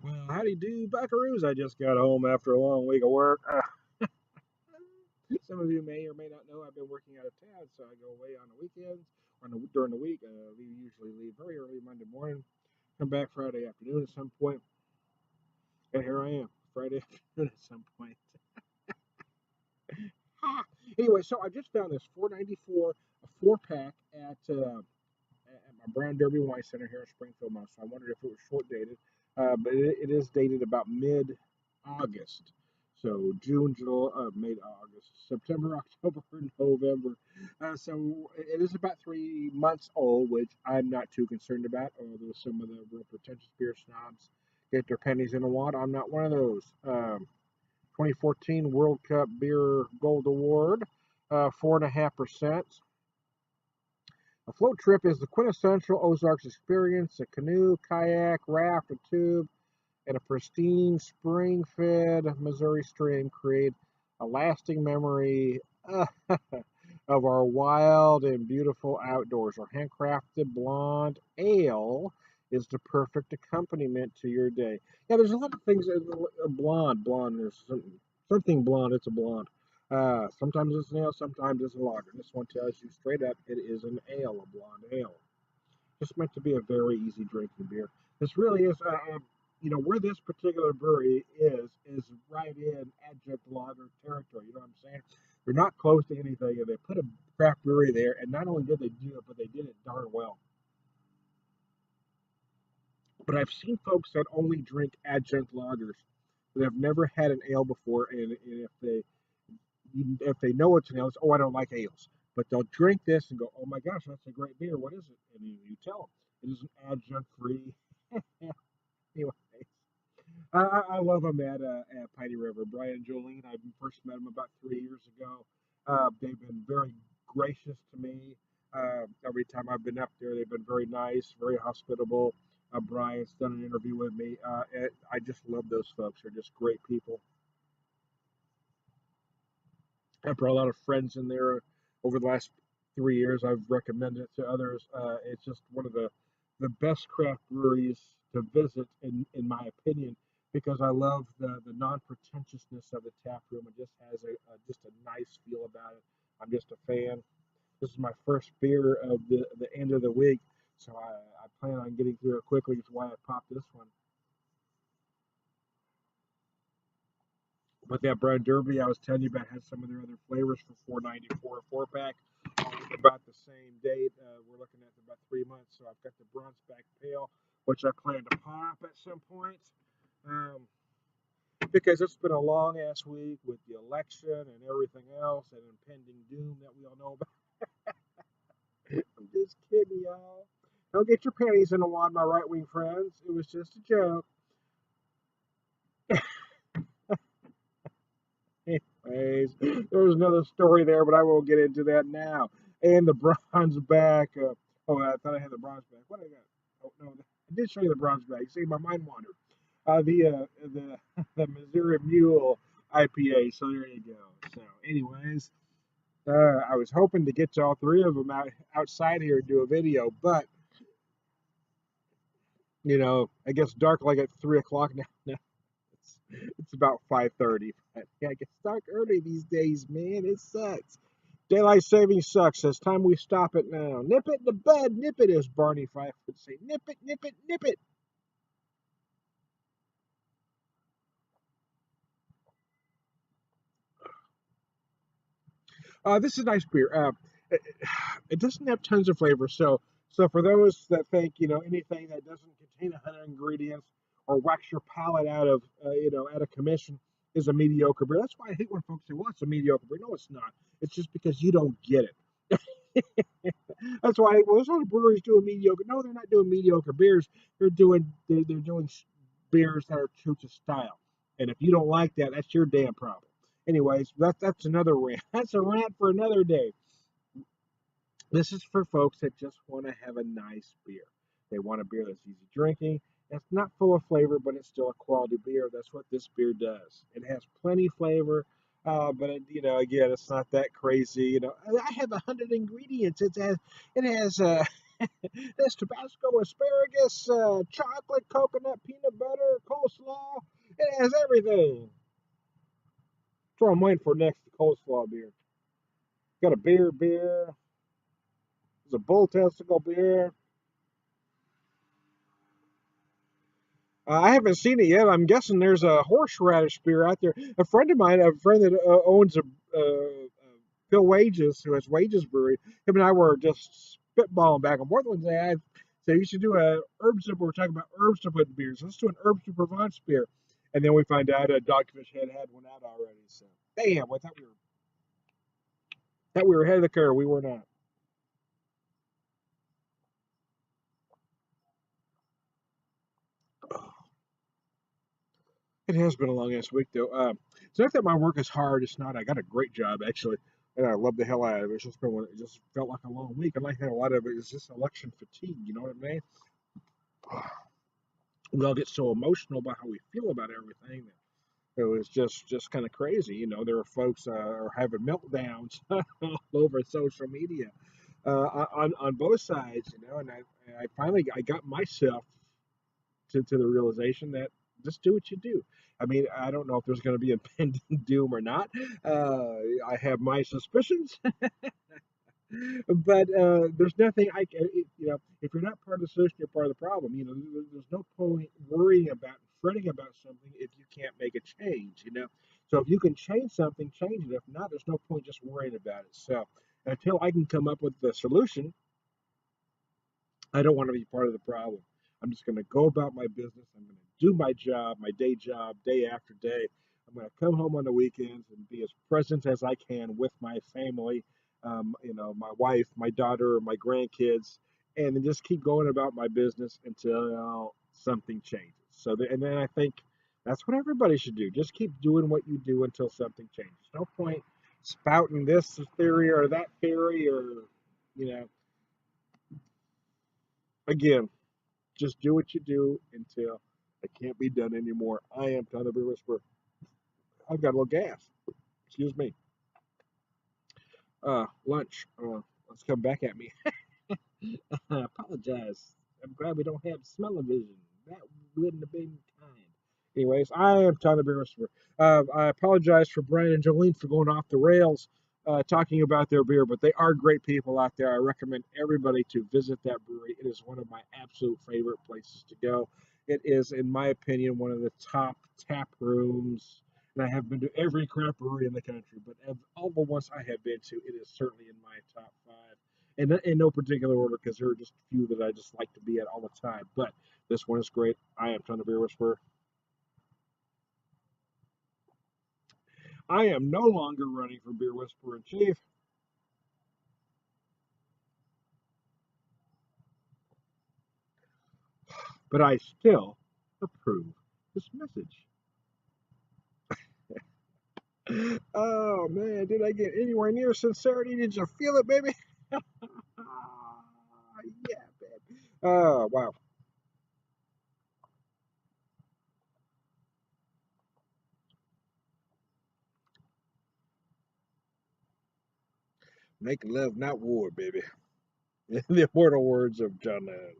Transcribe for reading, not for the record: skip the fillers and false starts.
Well, howdy do, Buckaroos. I just got home after a long week of work. Some of you may or may not know I've been working out of town, so I go away on the weekends or during the week. We usually leave very early Monday morning, come back Friday afternoon at some point, and here I am, Friday afternoon at some point. Anyway, so I just found this 494 a 4 pack at my Brown Derby Wine Center here in Springfield, Mass. So I wondered if it was short dated, but it is dated about mid August. So June, July, May, August, September, October, November. So it is about 3 months old, which I'm not too concerned about. Although some of the real pretentious beer snobs get their pennies in a wad, I'm not one of those. 2014 World Cup Beer Gold Award, 4.5%. A float trip is the quintessential Ozarks experience. A canoe, kayak, raft, a tube, and a pristine spring-fed Missouri stream create a lasting memory of our wild and beautiful outdoors. Our handcrafted blonde ale is the perfect accompaniment to your day. Yeah, there's a lot of things. Blonde. There's something blonde. It's a blonde. Sometimes it's an ale, sometimes it's a lager. This one tells you straight up it is an ale, a blonde ale. It's meant to be a very easy drinking beer. This really is, where this particular brewery is right in adjunct lager territory. You know what I'm saying? They're not close to anything, and they put a craft brewery there, and not only did they do it, but they did it darn well. But I've seen folks that only drink adjunct lagers that have never had an ale before, and if they know it's an ale, it's, oh, I don't like ales. But they'll drink this and go, oh my gosh, that's a great beer. What is it? And you tell them it is an adjunct free. Anyway, I love them at Piney River. Brian and Jolene, I first met them about 3 years ago. They've been very gracious to me. Every time I've been up there, they've been very nice, very hospitable. Brian's done an interview with me. I just love those folks. They're just great people. I brought a lot of friends in there over the last 3 years. I've recommended it to others. It's just one of the best craft breweries to visit, in my opinion, because I love the non pretentiousness of the tap room. It just has just a nice feel about it. I'm just a fan. This is my first beer of the end of the week, so I plan on getting through it quickly. That's why I popped this one. But that Brown Derby I was telling you about has some of their other flavors for 494 a 4 pack. About the same date. We're looking at about 3 months. So I've got the Bronzeback Pale, which I plan to pop at some point. Um, because it's been a long ass week with the election and everything else and impending doom that we all know about. I'm just kidding, y'all. Don't get your panties in a wad, my right wing friends. It was just a joke. Anyways, there's another story there, but I won't get into that now. And the bronze back. I thought I had the bronze back. What I got? Oh no, I did show you the bronze back. See, my mind wandered. The the Missouri Mule IPA. So there you go. So, anyways, I was hoping to get to all three of them outside here and do a video, but it gets dark like at 3 o'clock now. It's about 5:30. But yeah, it gets dark early these days, man. It sucks. Daylight savings sucks. It's time we stop it now. Nip it in the bud. Nip it, as Barney Fife would say. Nip it, nip it, nip it. This is a nice beer. It, it doesn't have tons of flavor, so for those that think anything that doesn't contain 100 ingredients or wax your palate out of commission is a mediocre beer. That's why I hate when folks say, "Well, it's a mediocre beer." No, it's not. It's just because you don't get it. That's why. Well, there's a lot of breweries doing mediocre. No, they're not doing mediocre beers. They're doing beers that are true to style. And if you don't like that, that's your damn problem. Anyways, that's another rant. That's a rant for another day. This is for folks that just want to have a nice beer. They want a beer that's easy drinking. It's not full of flavor, but it's still a quality beer. That's what this beer does. It has plenty of flavor, but again, it's not that crazy. I have 100 ingredients. It has There's Tabasco, asparagus, chocolate, coconut, peanut butter, coleslaw. It has everything. That's what I'm waiting for next, the coleslaw beer. Got a beer. There's a bull testicle beer. I haven't seen it yet. I'm guessing there's a horseradish beer out there. A friend of mine, a friend that owns a Phil Wages, who has Wages Brewery, him and I were just spitballing back and forth one day. I said, you should do a herbs to, we're talking about herbs to put in beers. Let's do an herbs to Provence beer. And then we find out Dogfish had one out already. So, damn, I thought we were ahead of the curve. We were not. It has been a long ass week though. It's not that my work is hard. It's not. I got a great job actually, and I love the hell out of it. It's just been it just felt like a long week, and like that, a lot of it is just election fatigue. You know what I mean? We all get so emotional about how we feel about everything that it was just kind of crazy. You know, there are folks are having meltdowns all over social media on both sides. You know, and I finally I got myself to the realization that just do what you do. I mean, I don't know if there's going to be impending doom or not. I have my suspicions, but there's nothing you know, if you're not part of the solution, you're part of the problem. You know, there's no point worrying about, fretting about something if you can't make a change, you know. So if you can change something, change it. If not, there's no point just worrying about it. So until I can come up with the solution, I don't want to be part of the problem. I'm just going to go about my business. I'm going to do my job, my day job, day after day. I'm going to come home on the weekends and be as present as I can with my family, you know, my wife, my daughter, my grandkids, and then just keep going about my business until something changes. So, and then I think that's what everybody should do. Just keep doing what you do until something changes. No point spouting this theory or that theory or, you know, again, just do what you do until it can't be done anymore. I am Tyler the Beer Whisperer. I've got a little gas. Excuse me. Lunch. Let's come back at me. I apologize. I'm glad we don't have smell-o-vision. That wouldn't have been kind. Anyways, I am Tyler Beer Whisperer. I apologize for Brian and Jolene for going off the rails talking about their beer, but they are great people out there. I recommend everybody to visit that brewery. It is one of my absolute favorite places to go. It is, in my opinion, one of the top tap rooms. And I have been to every craft brewery in the country, but of all the ones I have been to, it is certainly in my top five. And in no particular order, because there are just a few that I just like to be at all the time. But this one is great. I am Ton of Beer Whisperer. I am no longer running for Beer Whisperer in Chief, but I still approve this message. Oh man, did I get anywhere near sincerity? Did you feel it, baby? Yeah, baby. Oh wow. Make love, not war, baby. In the immortal words of John Lennon.